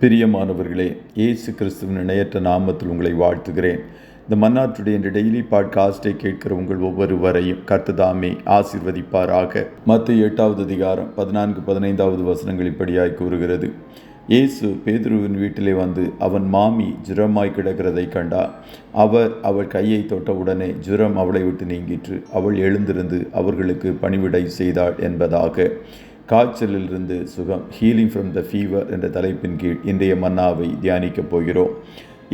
பிரியமானவர்களே, இயேசு கிறிஸ்துவின் இணையற்ற நாமத்தில் உங்களை வாழ்த்துகிறேன். இந்த மன்னாட்டுடைய இந்த டெய்லி பாட்காஸ்டை கேட்கிற உங்கள் ஒவ்வொருவரையும் கர்த்தர் ஆசீர்வதிப்பாராக. மத்தேயு 8வது அதிகாரம் 14-15 வசனங்கள் இப்படியாய் கூறுகிறது. இயேசு பேதுருவின் வீட்டிலே வந்து அவன் மாமி ஜுரமாய் கிடக்கிறதை கண்டார். அவள் கையை தொட்டவுடனே ஜுரம் அவளை விட்டு நீங்கிற்று. அவள் எழுந்திருந்து அவர்களுக்கு பணிவிடை செய்தாள் என்பதாக. காய்ச்சலிலிருந்து சுகம், ஹீலிங் ஃப்ரம் த ஃபீவர் என்ற தலைப்பின் கீழ் இன்றைய மன்னாவை தியானிக்கப் போகிறோம்.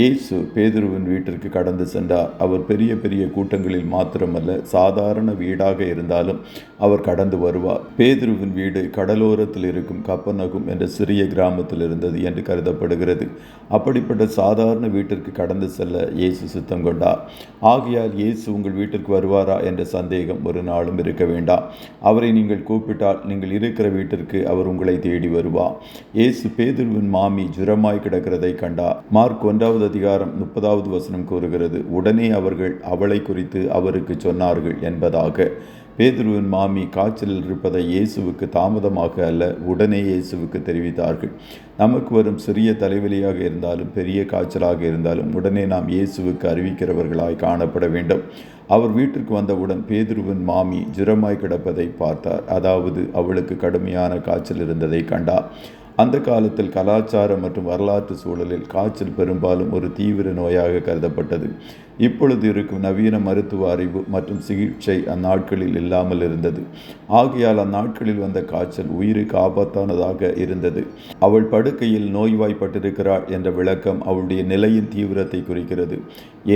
இயேசு பேதுருவின் வீட்டிற்கு கடந்து சென்றார். அவர் பெரிய பெரிய கூட்டங்களில் மாத்திரமல்ல, சாதாரண வீடாக இருந்தாலும் அவர் கடந்து வருவார். பேதுருவின் வீடு கடலோரத்தில் இருக்கும் கப்பர்நகும் என்ற சிறிய கிராமத்தில் இருந்தது என்று கருதப்படுகிறது. அப்படிப்பட்ட சாதாரண வீட்டிற்கு கடந்து செல்ல இயேசு சித்தம் கொண்டார். ஆகையால் இயேசு உங்கள் வீட்டிற்கு வருவாரா என்ற சந்தேகம் ஒரு நாளும் இருக்க வேண்டாம். அவரை நீங்கள் கூப்பிட்டால் நீங்கள் இருக்கிற வீட்டிற்கு அவர் உங்களை தேடி வருவார். இயேசு பேதுருவின் மாமி ஜுரமாய் கிடக்கிறதை கண்டார். மார்க் 1வது அதிகாரம் 30வது வசனம் கூறுகிறது, உடனே அவர்கள் அவளை குறித்து அவருக்கு சொன்னார்கள் என்பதாக. பேதுருவின் மாமி காய்ச்சலில் இருப்பதை இயேசுவுக்கு தாமதமாக அல்ல, உடனே இயேசுவுக்கு தெரிவித்தார்கள். நமக்கு வரும் சிறிய தலைவலியாக இருந்தாலும் பெரிய காய்ச்சலாக இருந்தாலும் உடனே நாம் இயேசுவுக்கு அறிவிக்கிறவர்களாய் காணப்பட வேண்டும். அவர் வீட்டிற்கு வந்தவுடன் பேதுருவின் மாமி ஜுரமாய் கிடப்பதை பார்த்தார். அதாவது அவளுக்கு கடுமையான காய்ச்சல் இருந்ததை கண்டார். அந்த காலத்தில் கலாச்சாரம் மற்றும் வரலாற்று சூழலில் காய்ச்சல் பெரும்பாலும் ஒரு தீவிர நோயாக கருதப்பட்டது. இப்பொழுது இருக்கும் நவீன மருத்துவ அறிவு மற்றும் சிகிச்சை அந்நாட்களில் இல்லாமல் இருந்தது. ஆகையால் அந்நாட்களில் வந்த காய்ச்சல் உயிருக்கு ஆபத்தானதாக இருந்தது. அவள் படுக்கையில் நோய்வாய்ப்பட்டிருக்கிறாள் என்ற விளக்கம் அவளுடைய நிலையின் தீவிரத்தை குறிக்கிறது.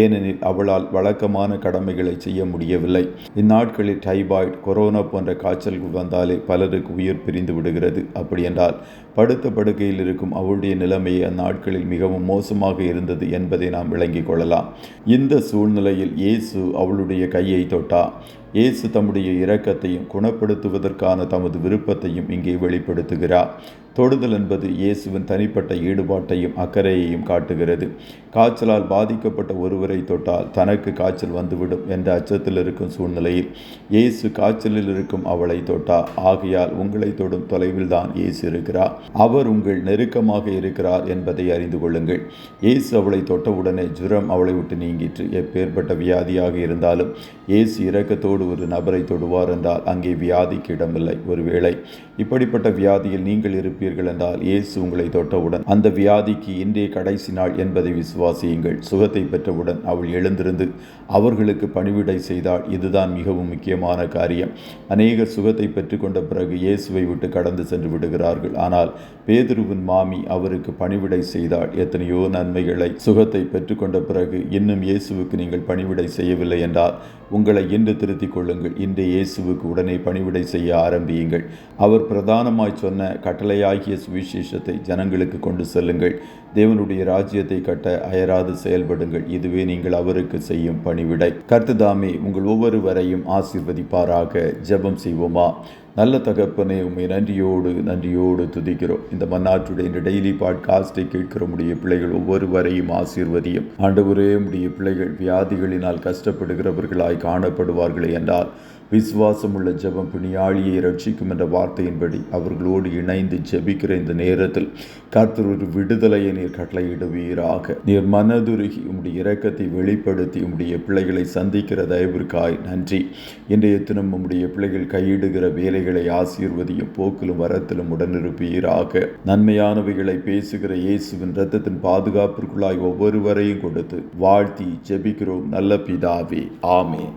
ஏனெனில் அவளால் வழக்கமான கடமைகளை செய்ய முடியவில்லை. இந்நாட்களில் டைபாய்டு, கொரோனா போன்ற காய்ச்சல்கள் வந்தாலே பலருக்கு உயிர் பிரிந்து விடுகிறது. அப்படி என்றால் படுத்த படுக்கையில் இருக்கும் அவளுடைய நிலைமையை அந்நாட்களில் மிகவும் மோசமாக இருந்தது என்பதை நாம் விளங்கிக் கொள்ளலாம். இந்த சூழ்நிலையில் இயேசு அவளுடைய கையை தொட்டார். இயேசு தம்முடைய இரக்கத்தையும் குணப்படுத்துவதற்கான தமது விருப்பத்தையும் இங்கே வெளிப்படுத்துகிறார். தொடுதல் என்பது இயேசுவின் தனிப்பட்ட ஈடுபாட்டையும் அக்கறையையும் காட்டுகிறது. காய்ச்சலால் பாதிக்கப்பட்ட ஒருவரை தொட்டால் தனக்கு காய்ச்சல் வந்துவிடும் என்ற அச்சத்தில் இருக்கும் சூழ்நிலையில் இயேசு காய்ச்சலில் இருக்கும் அவளை தொட்டார். ஆகையால் உங்களை தொடும் தொலைவில் தான் இயேசு இருக்கிறார். அவர் உங்கள் நெருக்கமாக இருக்கிறார் என்பதை அறிந்து கொள்ளுங்கள். இயேசு அவளை தொட்டவுடனே ஜுரம் அவளை விட்டு நீங்கிற்று. எப்பேற்பட்ட வியாதியாக இருந்தாலும் இயேசு இரக்கத்தோடு ஒரு நபரை தொடுவார் என்றால் அங்கே வியாதிக்கு இடமில்லை. ஒருவேளை இப்படிப்பட்ட வியாதியில் நீங்கள் இருப்பீர்கள் என்றால் இயேசு உங்களை தொட்டவுடன் அந்த வியாதிக்கு இன்றைய கடைசி நாள் என்பதை விசுவாசியுங்கள். சுகத்தை பெற்றவுடன் அவள் எழுந்திருந்து அவர்களுக்கு பணிவிடை செய்தால் இதுதான் மிகவும் முக்கியமான காரியம். அநேகர் சுகத்தை பெற்றுக்கொண்ட பிறகு இயேசுவை விட்டு கடந்து சென்று விடுகிறார்கள். ஆனால் பேதுருவின் மாமி அவருக்கு பணிவிடை செய்தால் எத்தனையோ நன்மைகளை. சுகத்தை பெற்றுக்கொண்ட பிறகு இன்னும் இயேசுவுக்கு நீங்கள் பணிவிடை செய்யவில்லை என்றால் உங்களை இன்று திருத்திக் கொள்ளுங்கள். இன்றைய இயேசுவுக்கு உடனே பணிவிடை செய்ய ஆரம்பியுங்கள். அவர் பிரதானமாய் சொன்ன கட்டளையாகிய சுவிசேஷத்தை ஜனங்களுக்கு கொண்டு செல்லுங்கள். தேவனுடைய ராஜ்யத்தை கட்ட அயராது செயல்படுங்கள். இதுவே நீங்கள் அவருக்கு செய்யும் பணிவிடை. கர்த்தர் உங்கள் ஒவ்வொருவரையும் ஆசீர்வதிப்பாராக. ஜெபம் செய்வோமா? நல்ல தகப்பனே, உம்மை நன்றியோடு துதிக்கிறோம். இந்த மன்னாட்டுடைய இந்த டெய்லி பாட்காஸ்டை கேட்கிற உடைய பிள்ளைகள் ஒவ்வொருவரையும் ஆசீர்வதியும். ஆண்டவரே, உடைய பிள்ளைகள் வியாதிகளினால் கஷ்டப்படுகிறவர்களாய் காணப்படுவார்களே என்றால் விசுவாசமுள்ள ஜெபம் பிணியாளியை ரட்சிக்கும் என்ற வார்த்தையின்படி அவர்களோடு இணைந்து ஜெபிக்கிற இந்த நேரத்தில் கர்த்தர் ஒரு விடுதலையை நீர் கட்டளையிடுவீராக. நீர் மனதுருகி உம்முடைய இரக்கத்தை வெளிப்படுத்தி உம்முடைய பிள்ளைகளை சந்திக்கிற தயவிற்காய் நன்றி. இன்றைய தினம் உம்முடைய பிள்ளைகள் கையிடுகிற வேலைகளை ஆசீர்வதியும். போக்கிலும் வரத்திலும் உடனிருப்பீராக. நன்மையானவைகளை பேசுகிற இயேசுவின் இரத்தத்தின் பாதுகாப்பிற்குள்ளாய் ஒவ்வொருவரையும் கொடுத்து வாழ்த்தி ஜெபிக்கிறோம் நல்ல பிதாவே. ஆமென்.